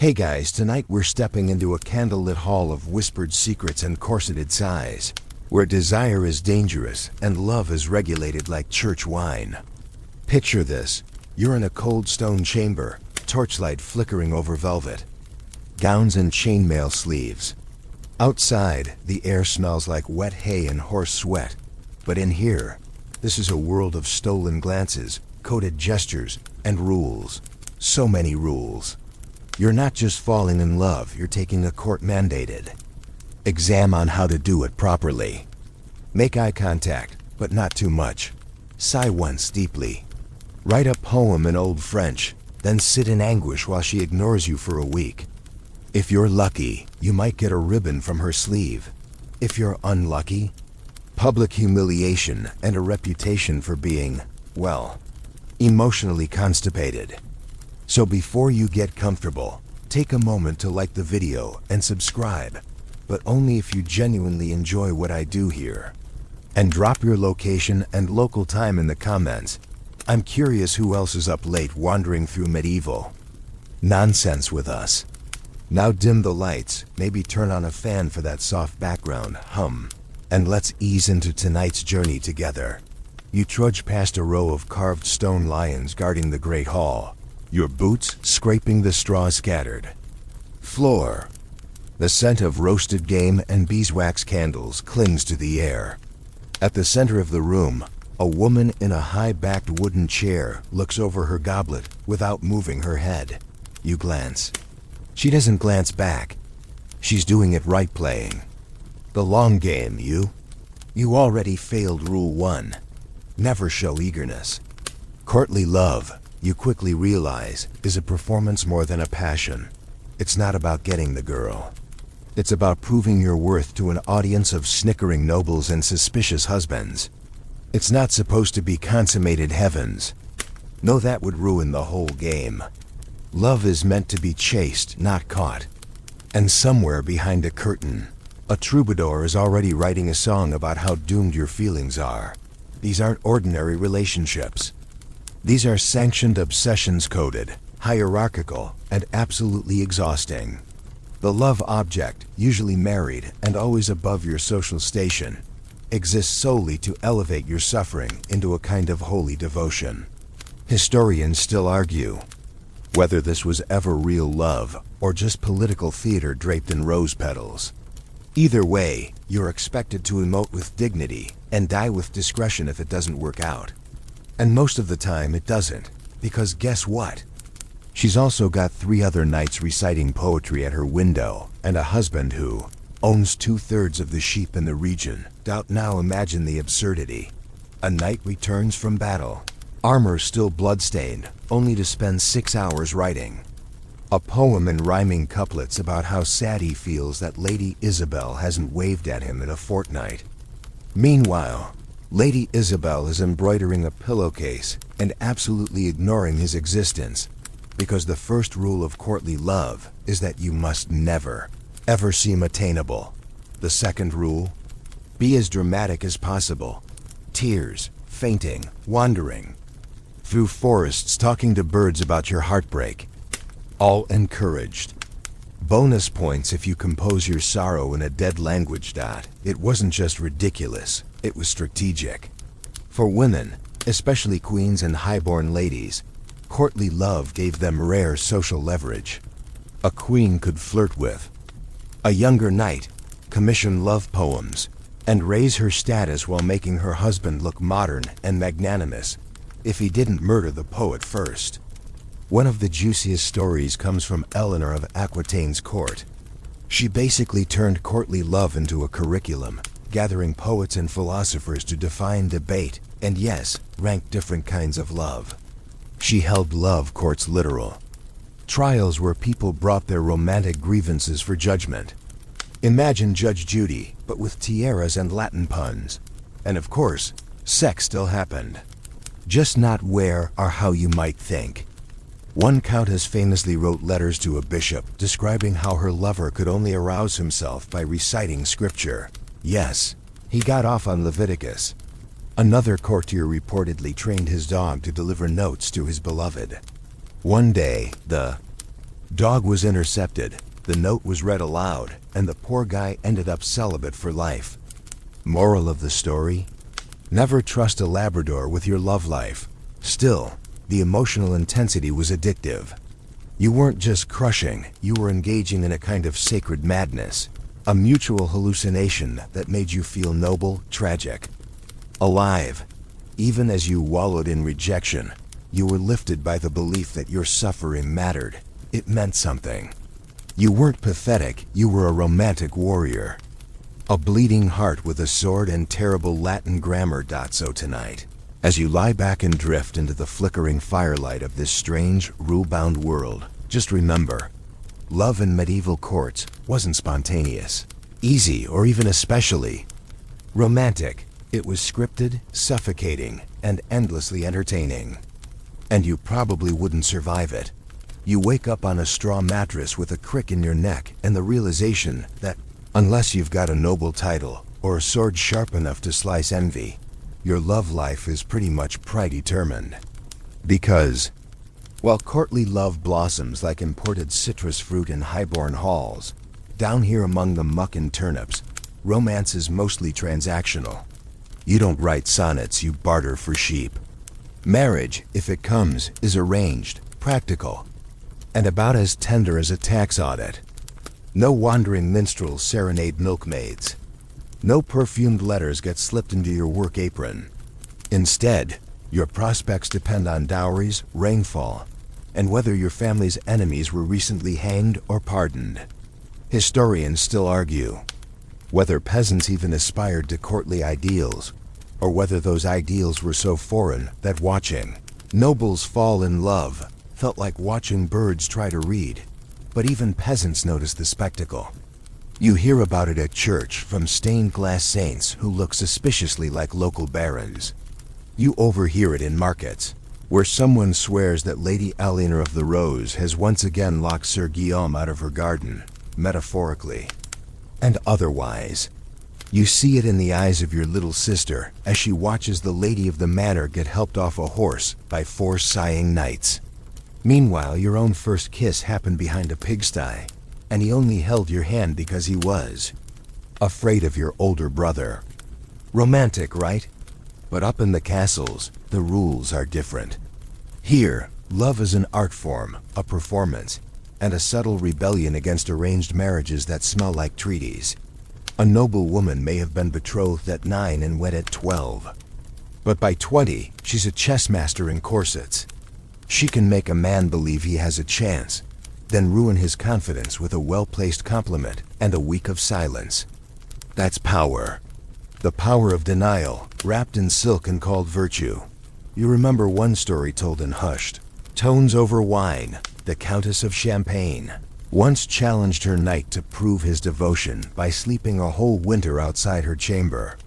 Hey guys, tonight we're stepping into a candlelit hall of whispered secrets and corseted sighs, where desire is dangerous and love is regulated like church wine. Picture this: you're in a cold stone chamber, torchlight flickering over velvet, gowns and chainmail sleeves. Outside, the air smells like wet hay and horse sweat. But in here, this is a world of stolen glances, coded gestures, and rules. So many rules. You're not just falling in love, you're taking a court-mandated exam on how to do it properly. Make eye contact, but not too much. Sigh once deeply. Write a poem in Old French, then sit in anguish while she ignores you for a week. If you're lucky, you might get a ribbon from her sleeve. If you're unlucky, public humiliation and a reputation for being, well, emotionally constipated. So before you get comfortable, take a moment to like the video and subscribe, but only if you genuinely enjoy what I do here. And drop your location and local time in the comments. I'm curious who else is up late wandering through medieval nonsense with us. Now dim the lights, maybe turn on a fan for that soft background hum, and let's ease into tonight's journey together. You trudge past a row of carved stone lions guarding the great hall, your boots scraping the straw scattered floor. The scent of roasted game and beeswax candles clings to the air. At the center of the room, a woman in a high-backed wooden chair looks over her goblet without moving her head. You glance. She doesn't glance back. She's doing it right, playing the long game. You already failed Rule 1. Never show eagerness. Courtly love, you quickly realize, is a performance more than a passion. It's not about getting the girl. It's about proving your worth to an audience of snickering nobles and suspicious husbands. It's not supposed to be consummated heavens. No, that would ruin the whole game. Love is meant to be chased, not caught. And somewhere behind a curtain, a troubadour is already writing a song about how doomed your feelings are. These aren't ordinary relationships. These are sanctioned obsessions, coded, hierarchical, and absolutely exhausting. The love object, usually married and always above your social station, exists solely to elevate your suffering into a kind of holy devotion. Historians still argue whether this was ever real love or just political theater draped in rose petals. Either way, you're expected to emote with dignity and die with discretion if it doesn't work out. And most of the time it doesn't, because guess what? She's also got 3 other knights reciting poetry at her window, and a husband who owns 2/3 of the sheep in the region. Now imagine the absurdity. A knight returns from battle, armor still bloodstained, only to spend 6 hours writing a poem in rhyming couplets about how sad he feels that Lady Isabel hasn't waved at him in a fortnight. Meanwhile, Lady Isabel is embroidering a pillowcase and absolutely ignoring his existence, because the first rule of courtly love is that you must never, ever seem attainable. The second rule: be as dramatic as possible. Tears, fainting, wandering through forests, talking to birds about your heartbreak. All encouraged. Bonus points if you compose your sorrow in a dead language. It wasn't just ridiculous, it was strategic. For women, especially queens and highborn ladies, courtly love gave them rare social leverage. A queen could flirt with a younger knight, commission love poems, and raise her status while making her husband look modern and magnanimous, if he didn't murder the poet first. One of the juiciest stories comes from Eleanor of Aquitaine's court. She basically turned courtly love into a curriculum, gathering poets and philosophers to define, debate, and yes, rank different kinds of love. She held love courts literal trials where people brought their romantic grievances for judgment. Imagine Judge Judy, but with tiaras and Latin puns. And of course, sex still happened. Just not where or how you might think. One countess famously wrote letters to a bishop describing how her lover could only arouse himself by reciting scripture. Yes, he got off on Leviticus. Another courtier reportedly trained his dog to deliver notes to his beloved. One day, the Dog was intercepted, the note was read aloud, and the poor guy ended up celibate for life. Moral of the story? Never trust a Labrador with your love life. Still, the emotional intensity was addictive. You weren't just crushing, you were engaging in a kind of sacred madness, a mutual hallucination that made you feel noble, tragic, alive. Even as you wallowed in rejection, you were lifted by the belief that your suffering mattered. It meant something. You weren't pathetic, you were a romantic warrior. A bleeding heart with a sword and terrible Latin grammar. So tonight, as you lie back and drift into the flickering firelight of this strange, rule-bound world, just remember, love in medieval courts wasn't spontaneous, easy, or even especially romantic. It was scripted, suffocating, and endlessly entertaining. And you probably wouldn't survive it. You wake up on a straw mattress with a crick in your neck and the realization that, unless you've got a noble title or a sword sharp enough to slice envy, your love life is pretty much predetermined. Because, while courtly love blossoms like imported citrus fruit in highborn halls, down here among the muck and turnips, romance is mostly transactional. You don't write sonnets, you barter for sheep. Marriage, if it comes, is arranged, practical, and about as tender as a tax audit. No wandering minstrels serenade milkmaids. No perfumed letters get slipped into your work apron. Instead, your prospects depend on dowries, rainfall, and whether your family's enemies were recently hanged or pardoned. Historians still argue whether peasants even aspired to courtly ideals, or whether those ideals were so foreign that watching nobles fall in love felt like watching birds try to read. But even peasants notice the spectacle. You hear about it at church from stained glass saints who look suspiciously like local barons. You overhear it in markets, where someone swears that Lady Eleanor of the Rose has once again locked Sir Guillaume out of her garden, metaphorically and otherwise. You see it in the eyes of your little sister as she watches the lady of the manor get helped off a horse by 4 sighing knights. Meanwhile, your own first kiss happened behind a pigsty, and he only held your hand because he was afraid of your older brother. Romantic, right? But up in the castles, the rules are different. Here, love is an art form, a performance, and a subtle rebellion against arranged marriages that smell like treaties. A noble woman may have been betrothed at 9 and wed at 12. But by 20, she's a chess master in corsets. She can make a man believe he has a chance, then ruin his confidence with a well-placed compliment and a week of silence. That's power. The power of denial, wrapped in silk and called virtue. You remember one story told in hushed tones over wine. The Countess of Champagne once challenged her knight to prove his devotion by sleeping a whole winter outside her chamber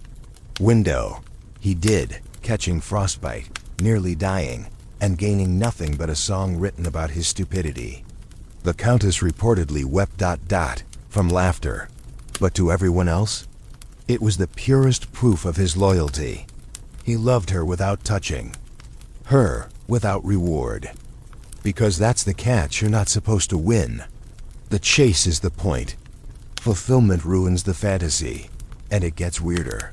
window. He did, catching frostbite, nearly dying, and gaining nothing but a song written about his stupidity. The Countess reportedly wept from laughter, but to everyone else, it was the purest proof of his loyalty. He loved her without touching, her without reward. Because that's the catch, you're not supposed to win. The chase is the point. Fulfillment ruins the fantasy, and it gets weirder.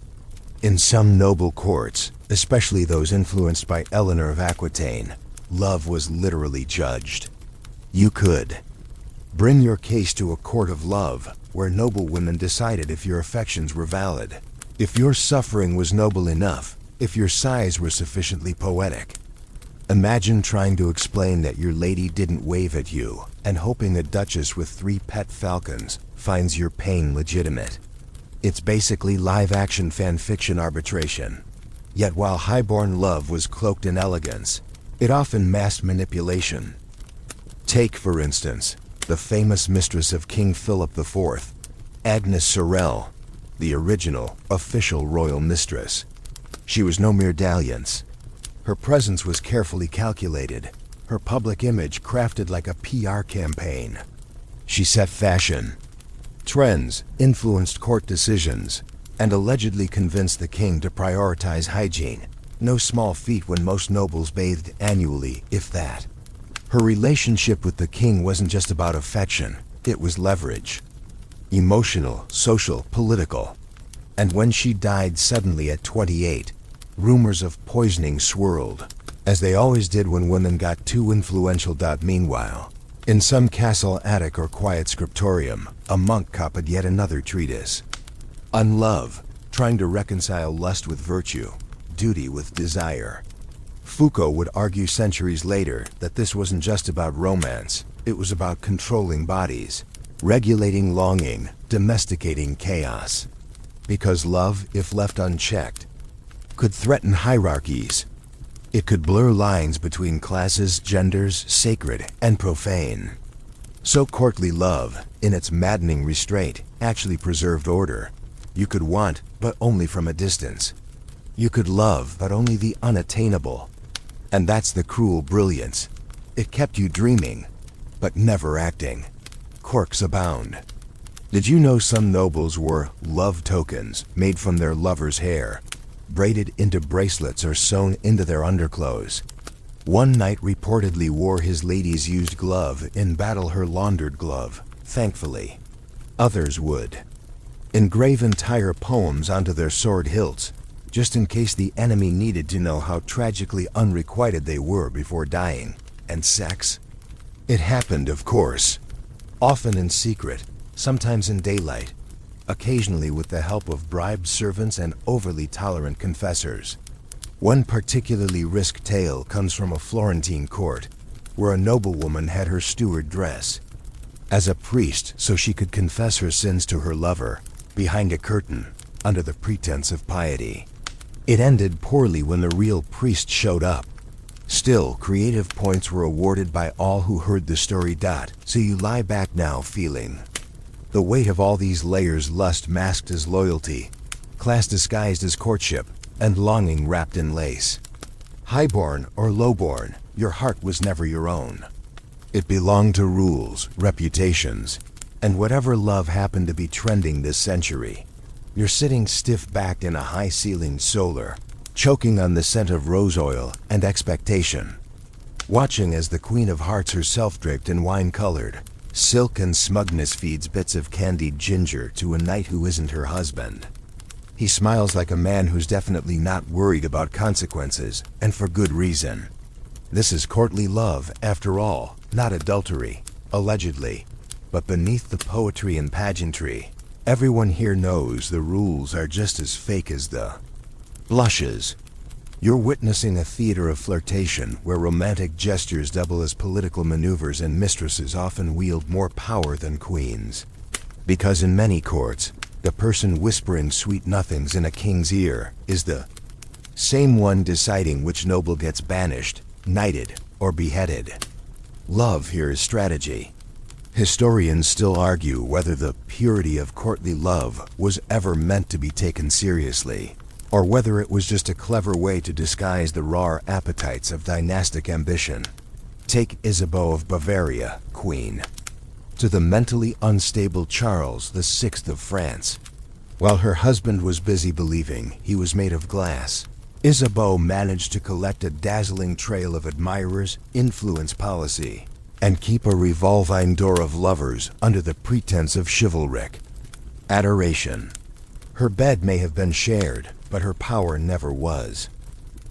In some noble courts, especially those influenced by Eleanor of Aquitaine, love was literally judged. You could bring your case to a court of love, where noble women decided if your affections were valid, if your suffering was noble enough, if your sighs were sufficiently poetic. Imagine trying to explain that your lady didn't wave at you, and hoping a duchess with 3 pet falcons finds your pain legitimate. It's basically live-action fan-fiction arbitration. Yet while highborn love was cloaked in elegance, it often masked manipulation. Take, for instance, the famous mistress of King Philip IV, Agnes Sorel, the original, official royal mistress. She was no mere dalliance. Her presence was carefully calculated, her public image crafted like a PR campaign. She set fashion, trends, influenced court decisions, and allegedly convinced the king to prioritize hygiene. No small feat when most nobles bathed annually, if that. Her relationship with the king wasn't just about affection, it was leverage. Emotional, social, political. And when she died suddenly at 28, rumors of poisoning swirled, as they always did when women got too influential. Meanwhile, in some castle attic or quiet scriptorium, a monk copied yet another treatise on love, trying to reconcile lust with virtue, duty with desire. Foucault would argue centuries later that this wasn't just about romance, it was about controlling bodies, regulating longing, domesticating chaos. Because love, if left unchecked, could threaten hierarchies. It could blur lines between classes, genders, sacred and profane. So courtly love, in its maddening restraint, actually preserved order. You could want, but only from a distance. You could love, but only the unattainable. And that's the cruel brilliance. It kept you dreaming, but never acting. Quirks abound. Did you know some nobles wore love tokens made from their lover's hair, braided into bracelets or sewn into their underclothes? One knight reportedly wore his lady's used glove in battle, her laundered glove, thankfully. Others would engrave entire poems onto their sword hilts, just in case the enemy needed to know how tragically unrequited they were before dying. And sex? It happened, of course. Often in secret, sometimes in daylight, occasionally with the help of bribed servants and overly tolerant confessors. One particularly risked tale comes from a Florentine court, where a noblewoman had her steward dress as a priest so she could confess her sins to her lover, behind a curtain, under the pretense of piety. It ended poorly when the real priest showed up. Still, creative points were awarded by all who heard the story. So you lie back now feeling the weight of all these layers: lust masked as loyalty, class disguised as courtship, and longing wrapped in lace. Highborn or lowborn, your heart was never your own. It belonged to rules, reputations, and whatever love happened to be trending this century. You're sitting stiff-backed in a high-ceilinged solar, choking on the scent of rose oil and expectation, watching as the Queen of Hearts herself, draped in wine-colored silk and smugness, feeds bits of candied ginger to a knight who isn't her husband. He smiles like a man who's definitely not worried about consequences, and for good reason. This is courtly love, after all, not adultery, allegedly. But beneath the poetry and pageantry, everyone here knows the rules are just as fake as the blushes. You're witnessing a theater of flirtation where romantic gestures double as political maneuvers, and mistresses often wield more power than queens. Because in many courts, the person whispering sweet nothings in a king's ear is the same one deciding which noble gets banished, knighted, or beheaded. Love here is strategy. Historians still argue whether the purity of courtly love was ever meant to be taken seriously, or whether it was just a clever way to disguise the raw appetites of dynastic ambition. Take Isabeau of Bavaria, queen, to the mentally unstable Charles VI of France. While her husband was busy believing he was made of glass, Isabeau managed to collect a dazzling trail of admirers, influence policy, and keep a revolving door of lovers under the pretense of chivalric adoration. Her bed may have been shared, but her power never was.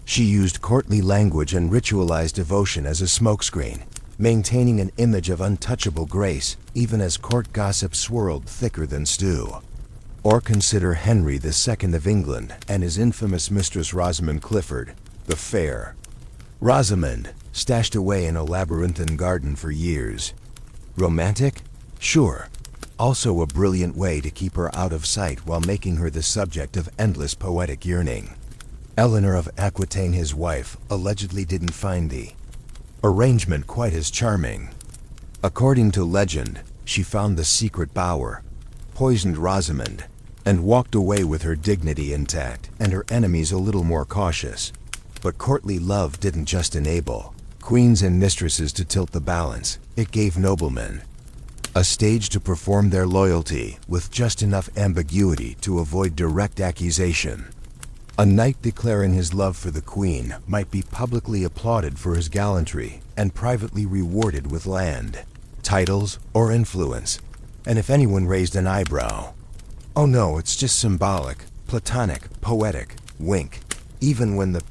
She used courtly language and ritualized devotion as a smokescreen, maintaining an image of untouchable grace, even as court gossip swirled thicker than stew. Or consider Henry II of England and his infamous mistress Rosamond Clifford, the Fair. Rosamond, stashed away in a labyrinthine garden for years. Romantic? Sure. Also a brilliant way to keep her out of sight while making her the subject of endless poetic yearning. Eleanor of Aquitaine, his wife, allegedly didn't find the arrangement quite as charming. According to legend, she found the secret bower, poisoned Rosamond, and walked away with her dignity intact and her enemies a little more cautious. But courtly love didn't just enable queens and mistresses to tilt the balance, it gave noblemen a stage to perform their loyalty with just enough ambiguity to avoid direct accusation. A knight declaring his love for the queen might be publicly applauded for his gallantry and privately rewarded with land, titles, or influence. And if anyone raised an eyebrow, oh no, it's just symbolic, platonic, poetic, wink. Even when the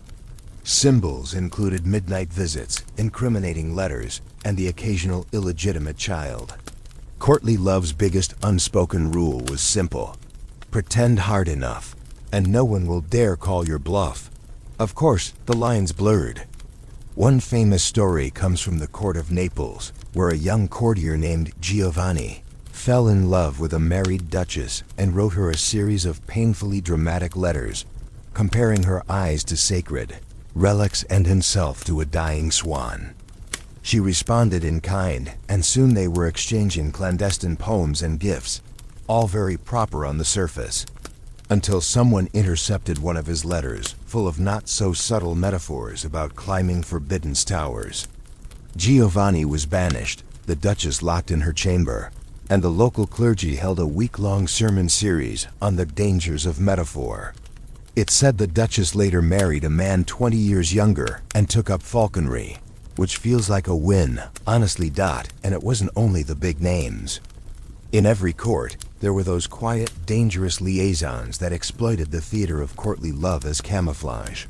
symbols included midnight visits, incriminating letters, and the occasional illegitimate child. Courtly love's biggest unspoken rule was simple: pretend hard enough, and no one will dare call your bluff. Of course, the line's blurred. One famous story comes from the court of Naples, where a young courtier named Giovanni fell in love with a married duchess and wrote her a series of painfully dramatic letters, comparing her eyes to sacred relics and himself to a dying swan. She responded in kind, and soon they were exchanging clandestine poems and gifts, all very proper on the surface, until someone intercepted one of his letters, full of not-so-subtle metaphors about climbing forbidden towers. Giovanni was banished, the Duchess locked in her chamber, and the local clergy held a week-long sermon series on the dangers of metaphor. It's said the Duchess later married a man 20 years younger and took up falconry, which feels like a win, honestly. And it wasn't only the big names. In every court, there were those quiet, dangerous liaisons that exploited the theater of courtly love as camouflage.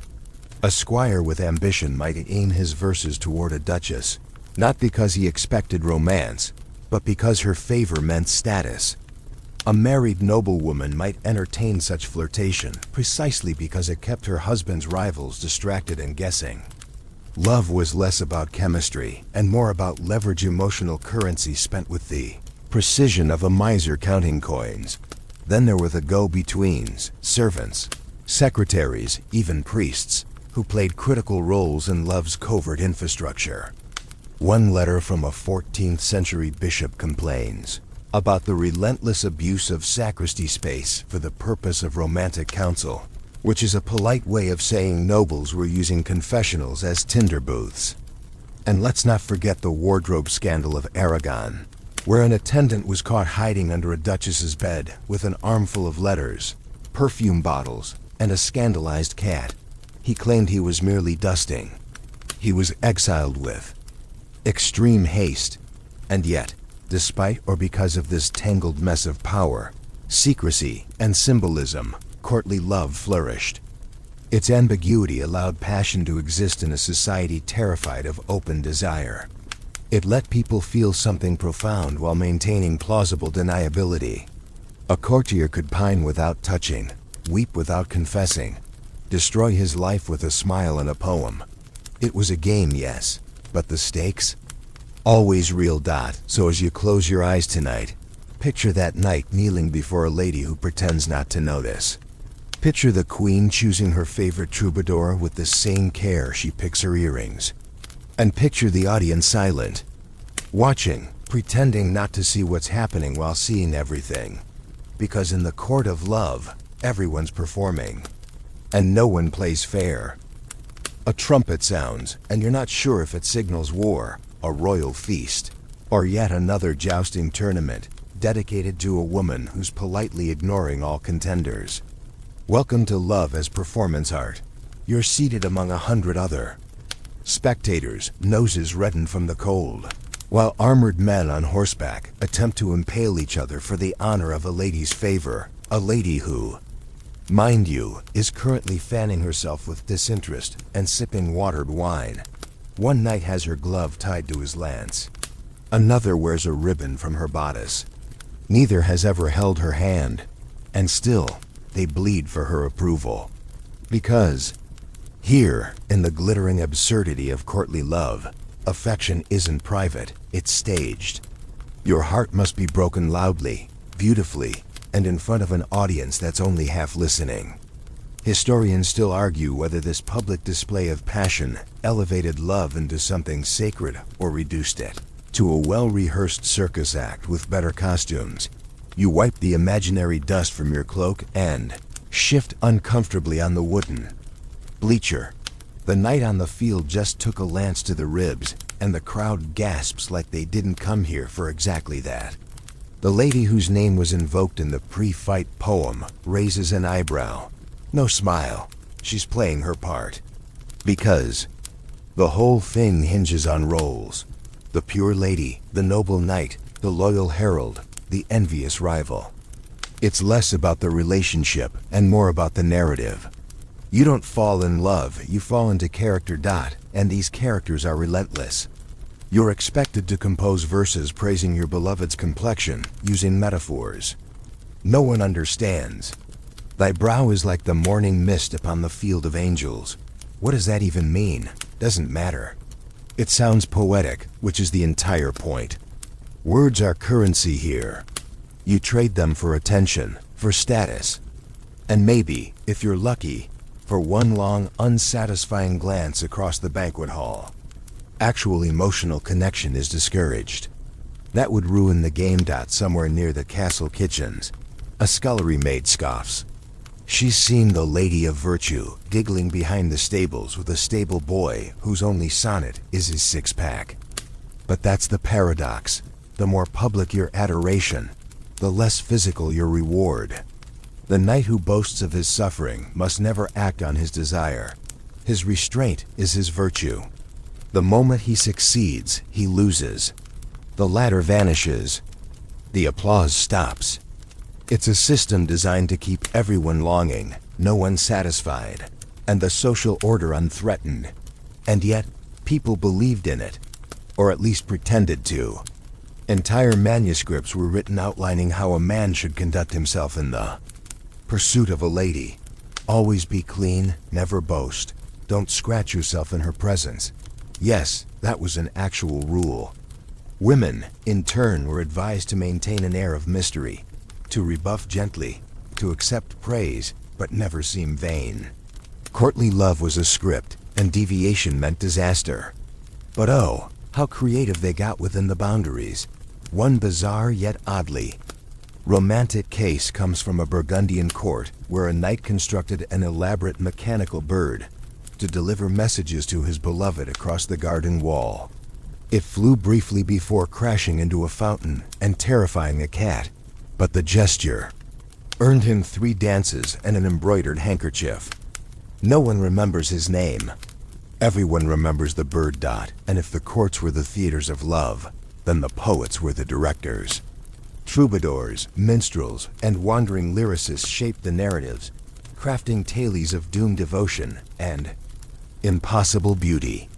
A squire with ambition might aim his verses toward a duchess, not because he expected romance, but because her favor meant status. A married noblewoman might entertain such flirtation precisely because it kept her husband's rivals distracted and guessing. Love was less about chemistry and more about leverage, emotional currency spent with the precision of a miser counting coins. Then there were the go-betweens, servants, secretaries, even priests, who played critical roles in love's covert infrastructure. One letter from a 14th century bishop complains about the relentless abuse of sacristy space for the purpose of romantic counsel, which is a polite way of saying nobles were using confessionals as tinder booths. And let's not forget the wardrobe scandal of Aragon, where an attendant was caught hiding under a duchess's bed with an armful of letters, perfume bottles, and a scandalized cat. He claimed he was merely dusting. He was exiled with extreme haste. And yet, despite or because of this tangled mess of power, secrecy, and symbolism, courtly love flourished. Its ambiguity allowed passion to exist in a society terrified of open desire. It let people feel something profound while maintaining plausible deniability. A courtier could pine without touching, weep without confessing, destroy his life with a smile and a poem. It was a game, yes, but the stakes? Always real. So as you close your eyes tonight, picture that knight kneeling before a lady who pretends not to notice. Picture the queen choosing her favorite troubadour with the same care she picks her earrings. And picture the audience silent, watching, pretending not to see what's happening while seeing everything. Because in the court of love, everyone's performing, and no one plays fair. A trumpet sounds, and you're not sure if it signals war, a royal feast, or yet another jousting tournament dedicated to a woman who's politely ignoring all contenders. Welcome to love as performance art. You're seated among 100 other spectators, noses reddened from the cold, while armored men on horseback attempt to impale each other for the honor of a lady's favor, a lady who, mind you, is currently fanning herself with disinterest and sipping watered wine. One knight has her glove tied to his lance. Another wears a ribbon from her bodice. Neither has ever held her hand, and still, they bleed for her approval. Because here, in the glittering absurdity of courtly love, affection isn't private, it's staged. Your heart must be broken loudly, beautifully, and in front of an audience that's only half listening. Historians still argue whether this public display of passion elevated love into something sacred or reduced it to a well-rehearsed circus act with better costumes. You wipe the imaginary dust from your cloak and shift uncomfortably on the wooden bleacher. The knight on the field just took a lance to the ribs, and the crowd gasps like they didn't come here for exactly that. The lady whose name was invoked in the pre-fight poem raises an eyebrow. No smile, she's playing her part. Because the whole thing hinges on roles. The pure lady, the noble knight, the loyal herald, the envious rival. It's less about the relationship and more about the narrative. You don't fall in love, you fall into character. And these characters are relentless. You're expected to compose verses praising your beloved's complexion, using metaphors. No one understands. Thy brow is like the morning mist upon the field of angels. What does that even mean? Doesn't matter. It sounds poetic, which is the entire point. Words are currency here. You trade them for attention, for status, and maybe, if you're lucky, for one long, unsatisfying glance across the banquet hall. Actual emotional connection is discouraged. That would ruin the game. Somewhere near the castle kitchens, a scullery maid scoffs. She's seen the lady of virtue giggling behind the stables with a stable boy whose only sonnet is his six-pack. But that's the paradox. The more public your adoration, the less physical your reward. The knight who boasts of his suffering must never act on his desire. His restraint is his virtue. The moment he succeeds, he loses. The latter vanishes. The applause stops. It's a system designed to keep everyone longing, no one satisfied, and the social order unthreatened. And yet, people believed in it, or at least pretended to. Entire manuscripts were written outlining how a man should conduct himself in the pursuit of a lady. Always be clean, never boast. Don't scratch yourself in her presence. Yes, that was an actual rule. Women, in turn, were advised to maintain an air of mystery, to rebuff gently, to accept praise, but never seem vain. Courtly love was a script, and deviation meant disaster. But oh, how creative they got within the boundaries. One bizarre yet oddly romantic case comes from a Burgundian court where a knight constructed an elaborate mechanical bird to deliver messages to his beloved across the garden wall. It flew briefly before crashing into a fountain and terrifying a cat, but the gesture earned him 3 dances and an embroidered handkerchief. No one remembers his name. Everyone remembers the bird. And if the courts were the theaters of love, then the poets were the directors. Troubadours, minstrels, and wandering lyricists shaped the narratives, crafting tales of doomed devotion and impossible beauty.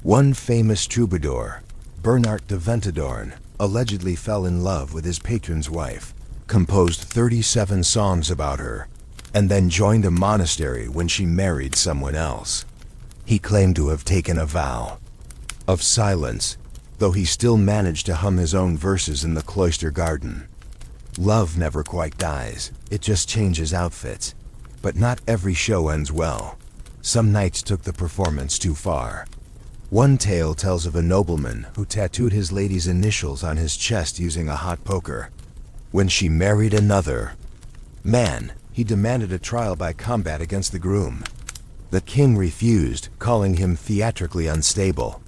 One famous troubadour, Bernard de Ventadorn, allegedly fell in love with his patron's wife, composed 37 songs about her, and then joined a monastery when she married someone else. He claimed to have taken a vow of silence, though he still managed to hum his own verses in the cloister garden. Love never quite dies, it just changes outfits. But not every show ends well. Some knights took the performance too far. One tale tells of a nobleman who tattooed his lady's initials on his chest using a hot poker. When she married another man, he demanded a trial by combat against the groom. The king refused, calling him theatrically unstable.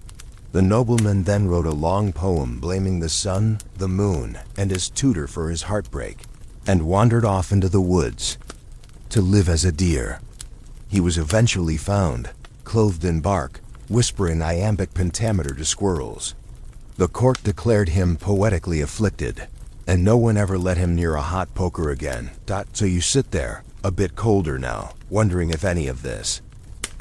The nobleman then wrote a long poem blaming the sun, the moon, and his tutor for his heartbreak, and wandered off into the woods to live as a deer. He was eventually found, clothed in bark, whispering iambic pentameter to squirrels. The court declared him poetically afflicted, and no one ever let him near a hot poker again. So you sit there, a bit colder now, wondering if any of this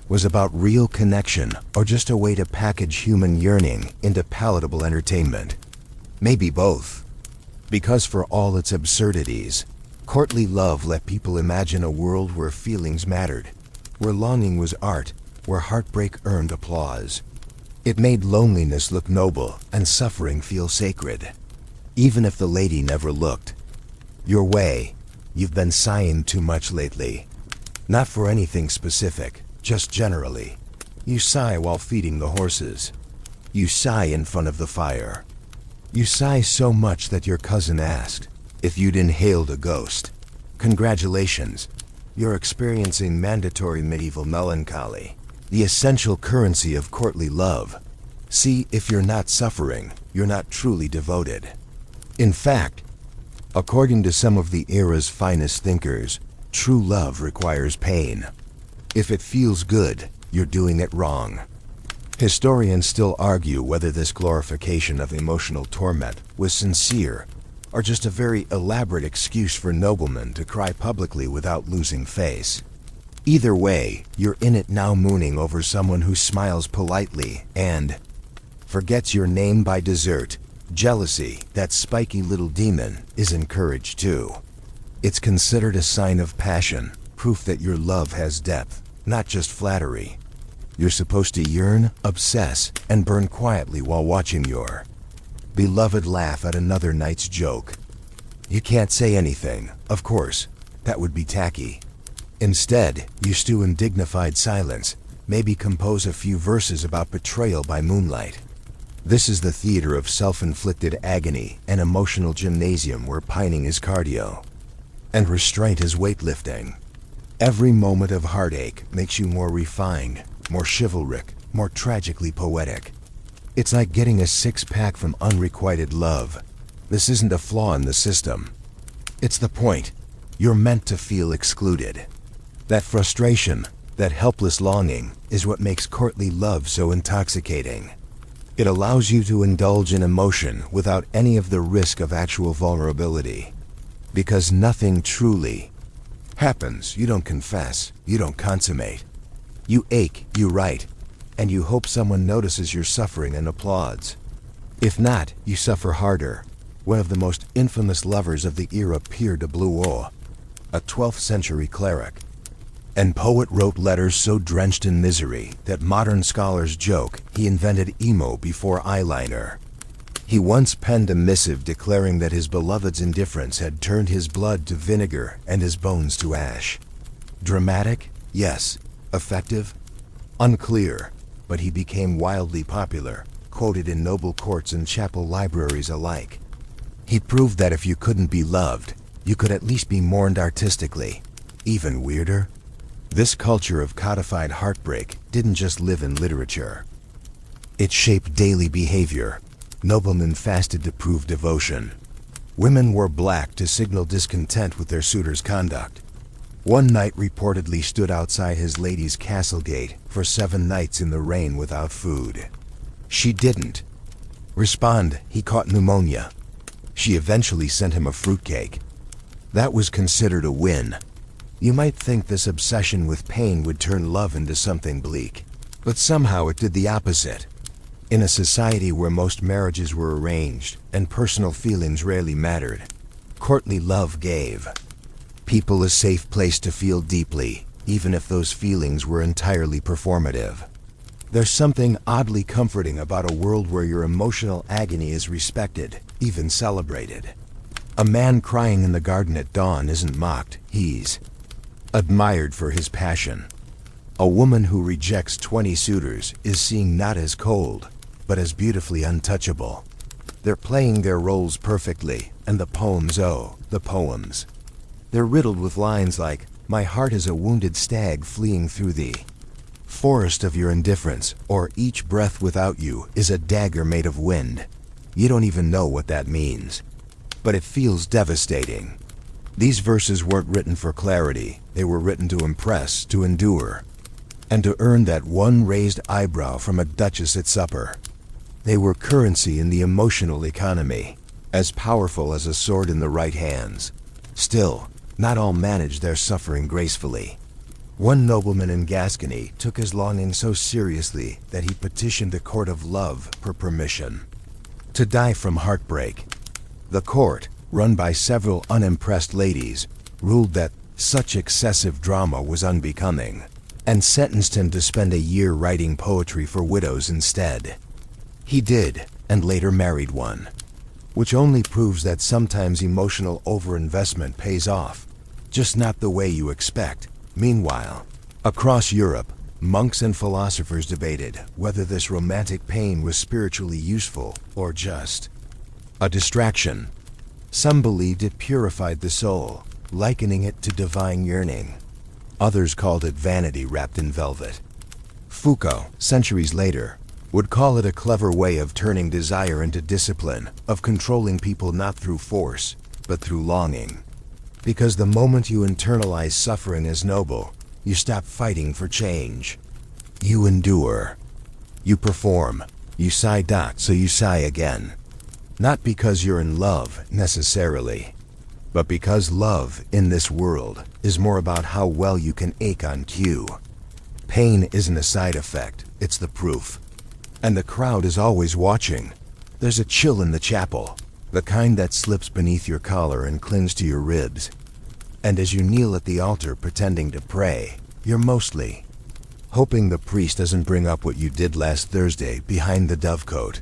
was about real connection or just a way to package human yearning into palatable entertainment. Maybe both. Because for all its absurdities, courtly love let people imagine a world where feelings mattered, where longing was art, where heartbreak earned applause. It made loneliness look noble and suffering feel sacred, even if the lady never looked your way. You've been sighing too much lately. Not for anything specific, just generally. You sigh while feeding the horses. You sigh in front of the fire. You sigh so much that your cousin asked if you'd inhaled a ghost. Congratulations, you're experiencing mandatory medieval melancholy, the essential currency of courtly love. See, if you're not suffering, you're not truly devoted. In fact, according to some of the era's finest thinkers, true love requires pain. If it feels good, you're doing it wrong. Historians still argue whether this glorification of emotional torment was sincere or just a very elaborate excuse for noblemen to cry publicly without losing face. Either way, you're in it now mooning over someone who smiles politely and forgets your name by dessert. Jealousy, that spiky little demon, is encouraged too. It's considered a sign of passion, proof that your love has depth, not just flattery. You're supposed to yearn, obsess, and burn quietly while watching your beloved laugh at another night's joke. You can't say anything, of course. That would be tacky. Instead, you stew in dignified silence, maybe compose a few verses about betrayal by moonlight. This is the theater of self-inflicted agony, an emotional gymnasium where pining is cardio and restraint is weightlifting. Every moment of heartache makes you more refined, more chivalric, more tragically poetic. It's like getting a six-pack from unrequited love. This isn't a flaw in the system. It's the point. You're meant to feel excluded. That frustration, that helpless longing, is what makes courtly love so intoxicating. It allows you to indulge in emotion without any of the risk of actual vulnerability. Because nothing truly happens. You don't confess, you don't consummate. You ache, you write, and you hope someone notices your suffering and applauds. If not, you suffer harder. One of the most infamous lovers of the era, Pierre de Bleuot, a 12th century cleric and poet, wrote letters so drenched in misery that modern scholars joke he invented emo before eyeliner. He once penned a missive declaring that his beloved's indifference had turned his blood to vinegar and his bones to ash. Dramatic? Yes. Effective? Unclear. But he became wildly popular, quoted in noble courts and chapel libraries alike. He proved that if you couldn't be loved, you could at least be mourned artistically. Even weirder? This culture of codified heartbreak didn't just live in literature. It shaped daily behavior. Noblemen fasted to prove devotion. Women wore black to signal discontent with their suitor's conduct. One knight reportedly stood outside his lady's castle gate for 7 nights in the rain without food. She didn't respond. He caught pneumonia. She eventually sent him a fruitcake. That was considered a win. You might think this obsession with pain would turn love into something bleak, but somehow it did the opposite. In a society where most marriages were arranged and personal feelings rarely mattered, courtly love gave people a safe place to feel deeply, even if those feelings were entirely performative. There's something oddly comforting about a world where your emotional agony is respected, even celebrated. A man crying in the garden at dawn isn't mocked, he's admired for his passion. A woman who rejects 20 suitors is seen not as cold, but as beautifully untouchable. They're playing their roles perfectly, and the poems, oh, the poems. They're riddled with lines like, "My heart is a wounded stag fleeing through the forest of your indifference," or "Each breath without you is a dagger made of wind." You don't even know what that means, but it feels devastating. These verses weren't written for clarity. They were written to impress, to endure, and to earn that one raised eyebrow from a duchess at supper. They were currency in the emotional economy, as powerful as a sword in the right hands. Still, not all managed their suffering gracefully. One nobleman in Gascony took his longing so seriously that he petitioned the court of love for permission to die from heartbreak. The court, run by several unimpressed ladies, ruled that such excessive drama was unbecoming, and sentenced him to spend a year writing poetry for widows instead. He did, and later married one, which only proves that sometimes emotional overinvestment pays off, just not the way you expect. Meanwhile, across Europe, monks and philosophers debated whether this romantic pain was spiritually useful or just a distraction. Some believed it purified the soul, likening it to divine yearning. Others called it vanity wrapped in velvet. Foucault, centuries later, would call it a clever way of turning desire into discipline, of controlling people not through force, but through longing. Because the moment you internalize suffering as noble, You stop fighting for change. You endure. You perform. You sigh so you sigh again. Not because you're in love, necessarily, but because love, in this world, is more about how well you can ache on cue. Pain isn't a side effect, it's the proof. And the crowd is always watching. There's a chill in the chapel, the kind that slips beneath your collar and clings to your ribs. And as you kneel at the altar pretending to pray, you're mostly hoping the priest doesn't bring up what you did last Thursday behind the dovecote.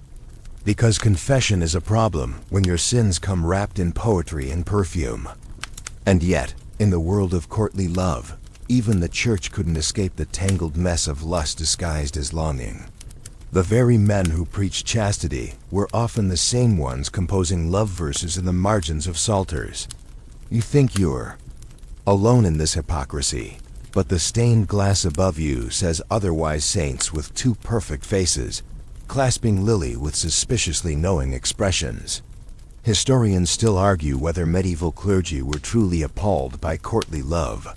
Because confession is a problem when your sins come wrapped in poetry and perfume. And yet, in the world of courtly love, even the church couldn't escape the tangled mess of lust disguised as longing. The very men who preached chastity were often the same ones composing love verses in the margins of psalters. You think you're alone in this hypocrisy, but the stained glass above you says otherwise. Saints with two perfect faces, clasping lily with suspiciously knowing expressions. Historians still argue whether medieval clergy were truly appalled by courtly love,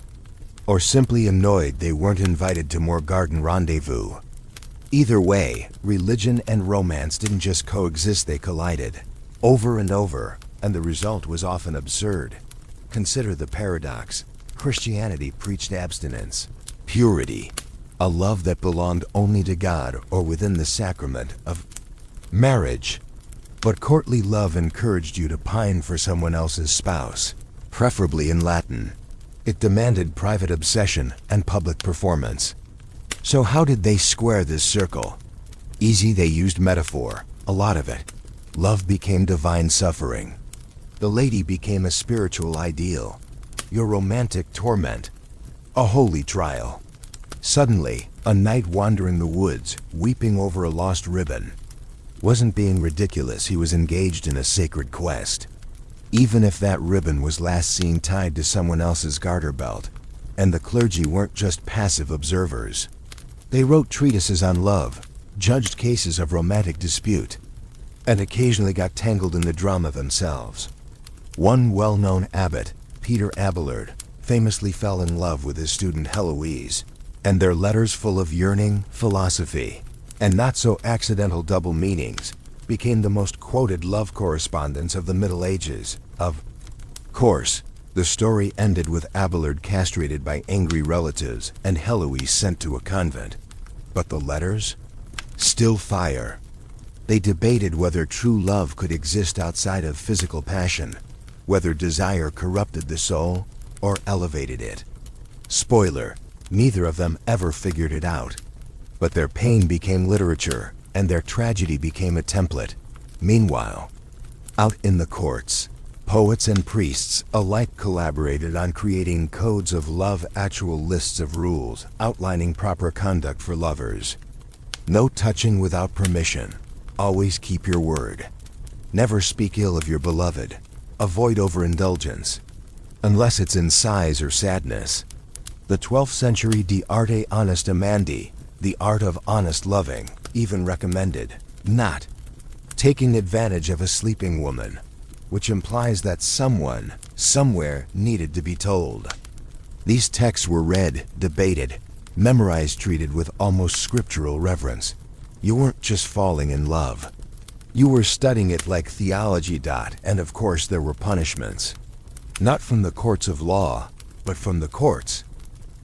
or simply annoyed they weren't invited to more garden rendezvous. Either way, religion and romance didn't just coexist, they collided. Over and over, and the result was often absurd. Consider the paradox. Christianity preached abstinence, purity, a love that belonged only to God or within the sacrament of marriage. But courtly love encouraged you to pine for someone else's spouse, preferably in Latin. It demanded private obsession and public performance. So how did they square this circle? Easy, they used metaphor, a lot of it. Love became divine suffering. The lady became a spiritual ideal. Your romantic torment, a holy trial. Suddenly, a knight wandering the woods, weeping over a lost ribbon, wasn't being ridiculous. He was engaged in a sacred quest. Even if that ribbon was last seen tied to someone else's garter belt, and the clergy weren't just passive observers. They wrote treatises on love, judged cases of romantic dispute, and occasionally got tangled in the drama themselves. One well-known abbot, Peter Abelard, famously fell in love with his student Heloise, and their letters full of yearning, philosophy, and not-so-accidental double meanings became the most quoted love correspondence of the Middle Ages. Of course, the story ended with Abelard castrated by angry relatives and Heloise sent to a convent. But the letters? Still fire. They debated whether true love could exist outside of physical passion, whether desire corrupted the soul or elevated it. Spoiler, neither of them ever figured it out. But their pain became literature, and their tragedy became a template. Meanwhile, out in the courts, poets and priests alike collaborated on creating codes of love, actual lists of rules outlining proper conduct for lovers. No touching without permission. Always keep your word. Never speak ill of your beloved. Avoid overindulgence, unless it's in sighs or sadness. The 12th century De Arte Honest Amandi, the art of honest loving, even recommended not taking advantage of a sleeping woman, which implies that someone, somewhere, needed to be told. These texts were read, debated, memorized, treated with almost scriptural reverence. You weren't just falling in love. You were studying it like theology. And of course there were punishments. Not from the courts of law, but from the courts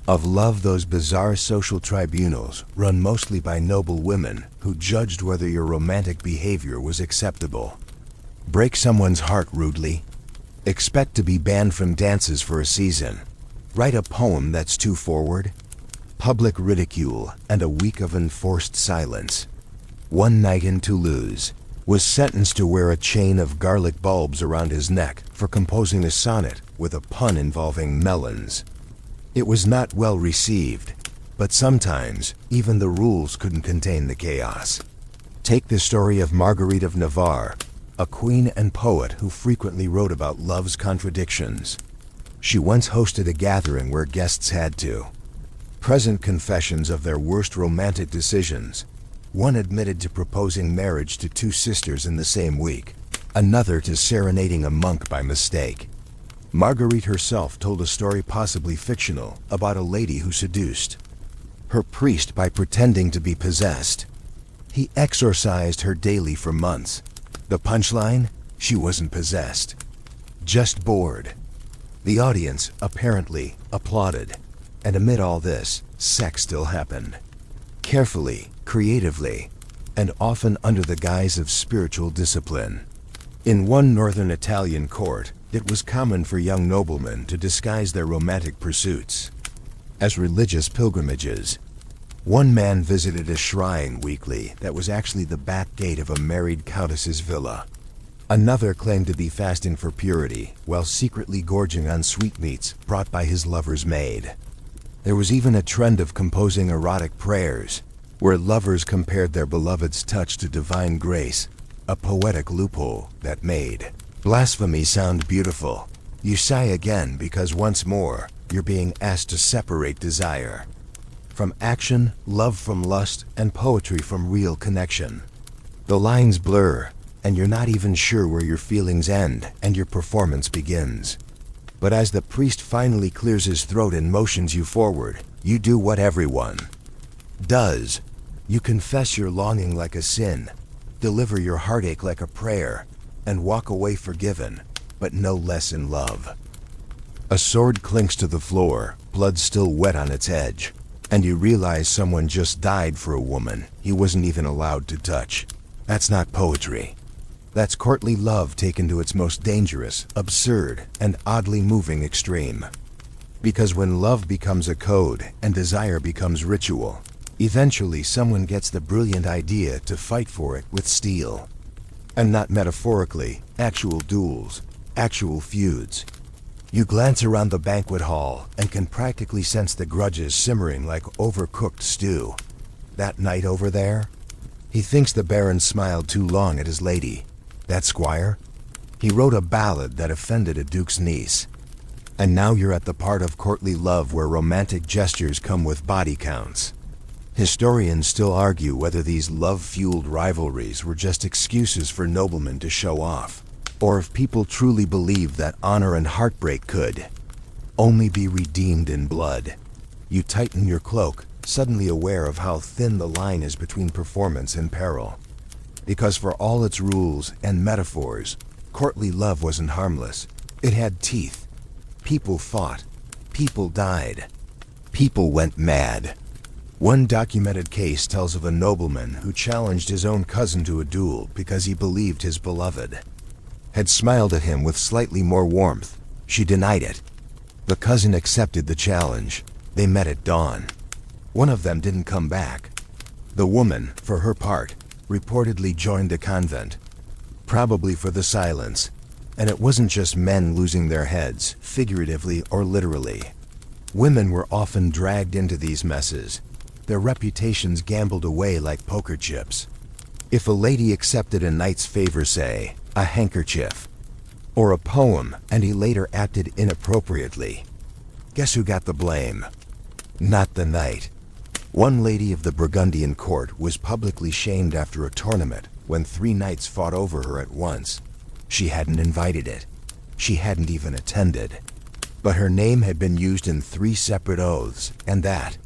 of love, those bizarre social tribunals run mostly by noble women who judged whether your romantic behavior was acceptable. Break someone's heart rudely. Expect to be banned from dances for a season. Write a poem that's too forward. Public ridicule and a week of enforced silence. One knight in Toulouse was sentenced to wear a chain of garlic bulbs around his neck for composing a sonnet with a pun involving melons. It was not well received, but sometimes even the rules couldn't contain the chaos. Take the story of Marguerite of Navarre, a queen and poet who frequently wrote about love's contradictions. She once hosted a gathering where guests had to present confessions of their worst romantic decisions. One admitted to proposing marriage to two sisters in the same week, another to serenading a monk by mistake. Marguerite herself told a story, possibly fictional, about a lady who seduced her priest by pretending to be possessed. He exorcised her daily for months. The punchline? She wasn't possessed, just bored. The audience, apparently, applauded. And amid all this, sex still happened. Carefully, creatively, and often under the guise of spiritual discipline. In one northern Italian court, it was common for young noblemen to disguise their romantic pursuits as religious pilgrimages. One man visited a shrine weekly that was actually the back gate of a married countess's villa. Another claimed to be fasting for purity while secretly gorging on sweetmeats brought by his lover's maid. There was even a trend of composing erotic prayers, where lovers compared their beloved's touch to divine grace, a poetic loophole that made blasphemy sound beautiful. You sigh again because once more, you're being asked to separate desire from action, love from lust, and poetry from real connection. The lines blur, and you're not even sure where your feelings end and your performance begins. But as the priest finally clears his throat and motions you forward, you do what everyone does. You confess your longing like a sin, deliver your heartache like a prayer, and walk away forgiven, but no less in love. A sword clinks to the floor, blood still wet on its edge, and you realize someone just died for a woman he wasn't even allowed to touch. That's not poetry. That's courtly love taken to its most dangerous, absurd, and oddly moving extreme. Because when love becomes a code and desire becomes ritual, eventually someone gets the brilliant idea to fight for it with steel. And not metaphorically, actual duels, actual feuds. You glance around the banquet hall and can practically sense the grudges simmering like overcooked stew. That knight over there? He thinks the Baron smiled too long at his lady. That squire? He wrote a ballad that offended a duke's niece. And now you're at the part of courtly love where romantic gestures come with body counts. Historians still argue whether these love-fueled rivalries were just excuses for noblemen to show off, or if people truly believed that honor and heartbreak could only be redeemed in blood. You tighten your cloak, suddenly aware of how thin the line is between performance and peril. Because for all its rules and metaphors, courtly love wasn't harmless. It had teeth. People fought. People died. People went mad. One documented case tells of a nobleman who challenged his own cousin to a duel because he believed his beloved had smiled at him with slightly more warmth. She denied it. The cousin accepted the challenge. They met at dawn. One of them didn't come back. The woman, for her part, reportedly joined the convent, probably for the silence. And it wasn't just men losing their heads, figuratively or literally. Women were often dragged into these messes, their reputations gambled away like poker chips. If a lady accepted a knight's favor, say, a handkerchief, or a poem, and he later acted inappropriately, guess who got the blame? Not the knight. One lady of the Burgundian court was publicly shamed after a tournament when 3 knights fought over her at once. She hadn't invited it. She hadn't even attended. But her name had been used in 3 separate oaths, and that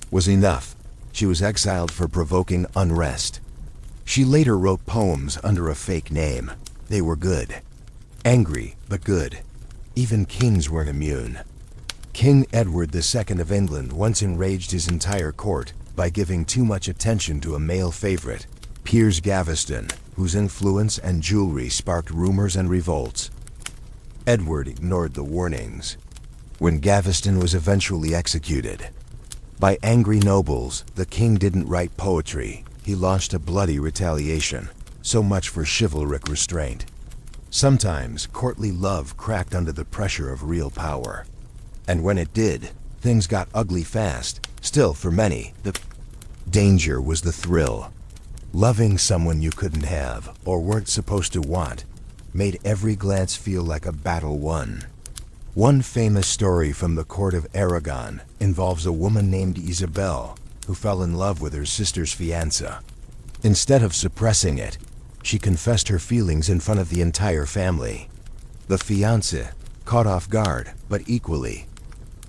was enough. She was exiled for provoking unrest. She later wrote poems under a fake name. They were good. Angry, but good. Even kings weren't immune. King Edward II of England once enraged his entire court by giving too much attention to a male favorite, Piers Gaveston, whose influence and jewelry sparked rumors and revolts. Edward ignored the warnings. When Gaveston was eventually executed by angry nobles, the king didn't write poetry. He launched a bloody retaliation. So much for chivalric restraint. Sometimes courtly love cracked under the pressure of real power. And when it did, things got ugly fast. Still, for many, the danger was the thrill. Loving someone you couldn't have, or weren't supposed to want, made every glance feel like a battle won. One famous story from the court of Aragon involves a woman named Isabel who fell in love with her sister's fiancé. Instead of suppressing it, she confessed her feelings in front of the entire family. The fiancé, caught off guard, but equally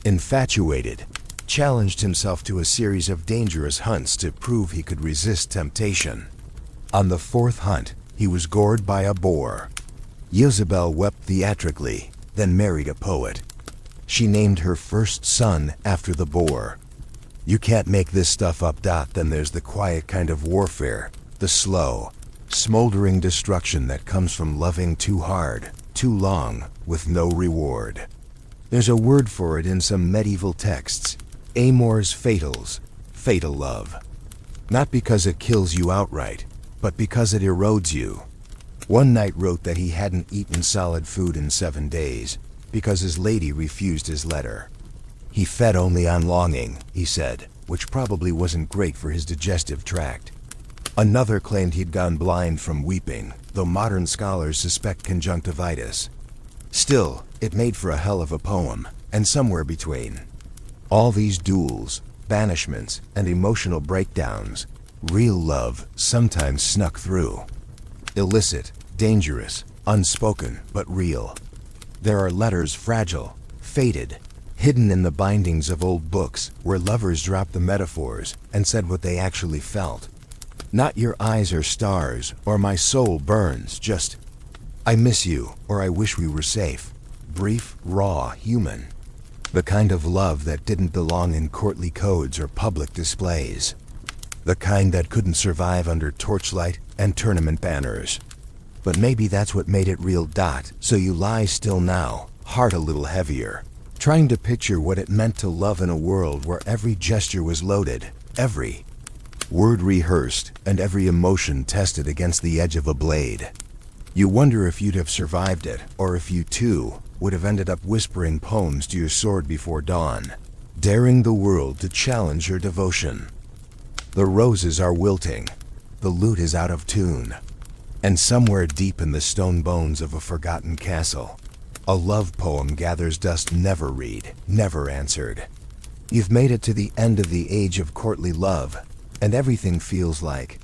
infatuated, challenged himself to a series of dangerous hunts to prove he could resist temptation. On the fourth hunt, he was gored by a boar. Isabel wept theatrically, then married a poet. She named her first son after the boar. You can't make this stuff up. Then there's the quiet kind of warfare, the slow, smoldering destruction that comes from loving too hard, too long, with no reward. There's a word for it in some medieval texts, amors fatals, fatal love. Not because it kills you outright, but because it erodes you. One knight wrote that he hadn't eaten solid food in 7 days, because his lady refused his letter. He fed only on longing, he said, which probably wasn't great for his digestive tract. Another claimed he'd gone blind from weeping, though modern scholars suspect conjunctivitis. Still, it made for a hell of a poem, and somewhere between all these duels, banishments, and emotional breakdowns, real love sometimes snuck through. Illicit, dangerous, unspoken, but real. There are letters fragile, faded, hidden in the bindings of old books where lovers dropped the metaphors and said what they actually felt. Not your eyes are stars, or my soul burns, just I miss you, or I wish we were safe. Brief, raw, human. The kind of love that didn't belong in courtly codes or public displays. The kind that couldn't survive under torchlight and tournament banners. But maybe that's what made it real. So you lie still now, heart a little heavier, trying to picture what it meant to love in a world where every gesture was loaded, every word rehearsed, and every emotion tested against the edge of a blade. You wonder if you'd have survived it, or if you too would have ended up whispering poems to your sword before dawn, daring the world to challenge your devotion. The roses are wilting, the lute is out of tune, and somewhere deep in the stone bones of a forgotten castle, a love poem gathers dust never read, never answered. You've made it to the end of the age of courtly love, and everything feels like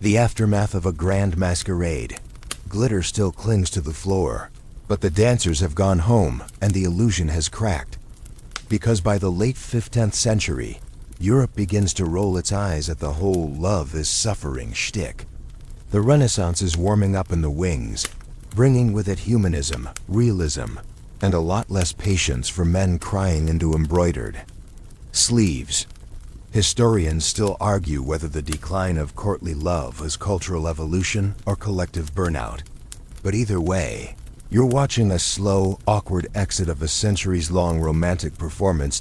the aftermath of a grand masquerade. Glitter still clings to the floor, but the dancers have gone home and the illusion has cracked. Because by the late 15th century, Europe begins to roll its eyes at the whole love is suffering shtick. The Renaissance is warming up in the wings, bringing with it humanism, realism, and a lot less patience for men crying into embroidered sleeves. Historians still argue whether the decline of courtly love was cultural evolution or collective burnout. But either way, you're watching a slow, awkward exit of a centuries-long romantic performance.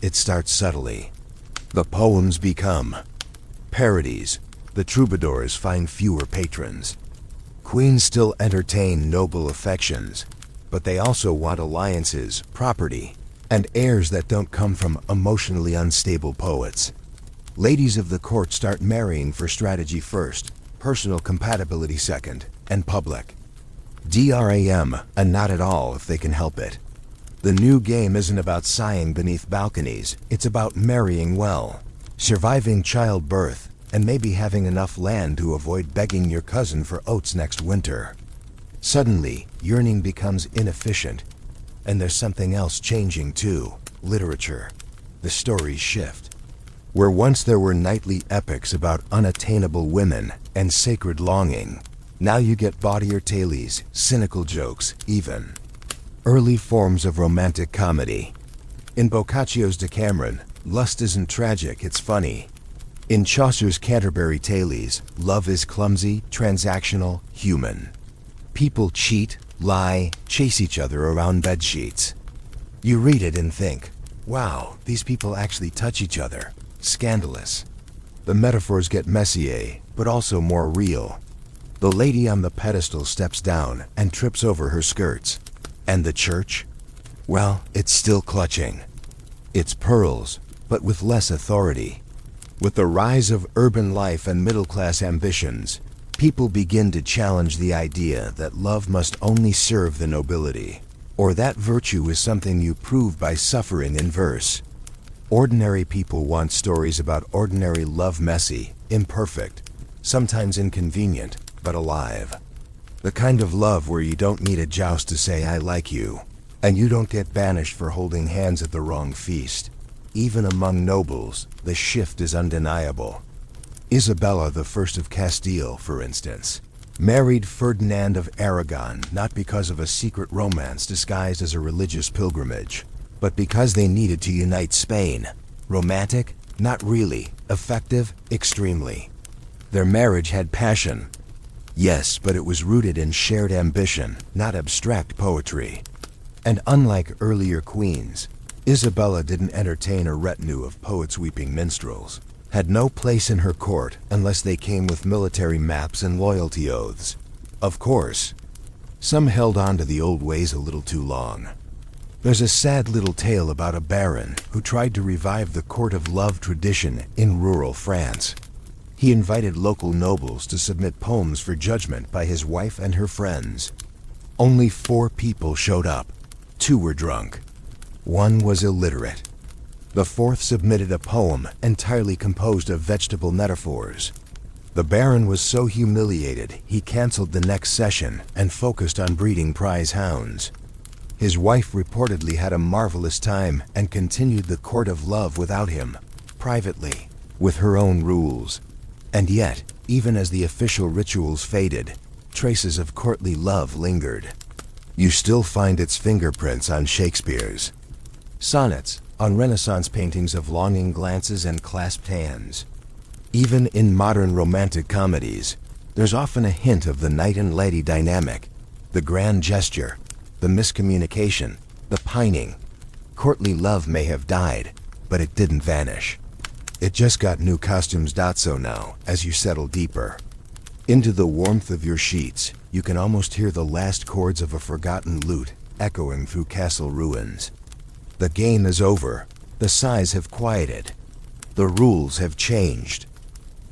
It starts subtly. The poems become parodies. The troubadours find fewer patrons. Queens still entertain noble affections, but they also want alliances, property, and heirs that don't come from emotionally unstable poets. Ladies of the court start marrying for strategy first, personal compatibility second, and public DRAM, and not at all if they can help it. The new game isn't about sighing beneath balconies, it's about marrying well, surviving childbirth, and maybe having enough land to avoid begging your cousin for oats next winter. Suddenly, yearning becomes inefficient. And there's something else changing too, literature. The stories shift. Where once there were nightly epics about unattainable women and sacred longing, now you get bawdier tales, cynical jokes, even early forms of romantic comedy. In Boccaccio's Decameron, lust isn't tragic, it's funny. In Chaucer's Canterbury Tales, love is clumsy, transactional, human. People cheat, lie, chase each other around bedsheets. You read it and think, wow, these people actually touch each other. Scandalous. The metaphors get messier, but also more real. The lady on the pedestal steps down and trips over her skirts. And the church? Well, it's still clutching. It's pearls, but with less authority. With the rise of urban life and middle-class ambitions, people begin to challenge the idea that love must only serve the nobility, or that virtue is something you prove by suffering in verse. Ordinary people want stories about ordinary love, messy, imperfect, sometimes inconvenient, but alive. The kind of love where you don't need a joust to say I like you, And you don't get banished for holding hands at the wrong feast. Even among nobles, the shift is undeniable. Isabella I of Castile, for instance, married Ferdinand of Aragon not because of a secret romance disguised as a religious pilgrimage, but because they needed to unite Spain. Romantic? Not really. Effective? Extremely. Their marriage had passion. Yes, but it was rooted in shared ambition, not abstract poetry. And unlike earlier queens, Isabella didn't entertain a retinue of poets weeping minstrels, had no place in her court unless they came with military maps and loyalty oaths. Of course, some held on to the old ways a little too long. There's a sad little tale about a baron who tried to revive the court of love tradition in rural France. He invited local nobles to submit poems for judgment by his wife and her friends. Only 4 people showed up. 2 were drunk. 1 was illiterate. The 4th submitted a poem entirely composed of vegetable metaphors. The baron was so humiliated he canceled the next session and focused on breeding prize hounds. His wife reportedly had a marvelous time and continued the court of love without him, privately, with her own rules. And yet, even as the official rituals faded, traces of courtly love lingered. You still find its fingerprints on Shakespeare's sonnets, on Renaissance paintings of longing glances and clasped hands. Even in modern romantic comedies, there's often a hint of the knight and lady dynamic, the grand gesture, the miscommunication, the pining. Courtly love may have died, but it didn't vanish. It just got new costumes. So now, as you settle deeper into the warmth of your sheets, you can almost hear the last chords of a forgotten lute echoing through castle ruins. The game is over. The sighs have quieted. The rules have changed.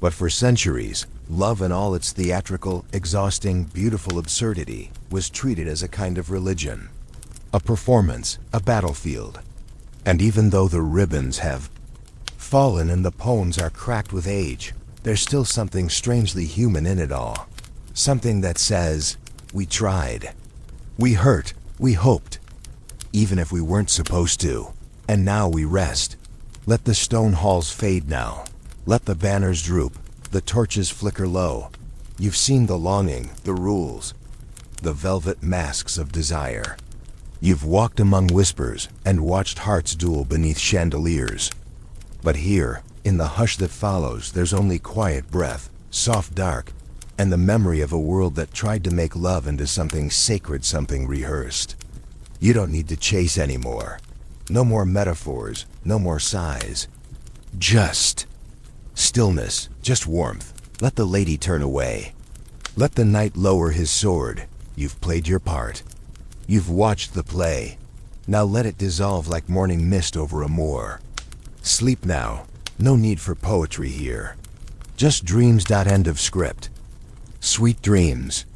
But for centuries, love in all its theatrical, exhausting, beautiful absurdity was treated as a kind of religion. A performance, a battlefield. And even though the ribbons have fallen and the poems are cracked with age, there's still something strangely human in it all. Something that says, we tried. We hurt. We hoped. Even if we weren't supposed to. And now we rest. Let the stone halls fade now. Let the banners droop. The torches flicker low. You've seen the longing, the rules, the velvet masks of desire. You've walked among whispers and watched hearts duel beneath chandeliers. But here, in the hush that follows, there's only quiet breath, soft dark, and the memory of a world that tried to make love into something sacred, something rehearsed. You don't need to chase anymore. No more metaphors, no more sighs. Just stillness, just warmth. Let the lady turn away. Let the knight lower his sword. You've played your part. You've watched the play. Now let it dissolve like morning mist over a moor. Sleep now. No need for poetry here. Just dreams. End of script. Sweet dreams.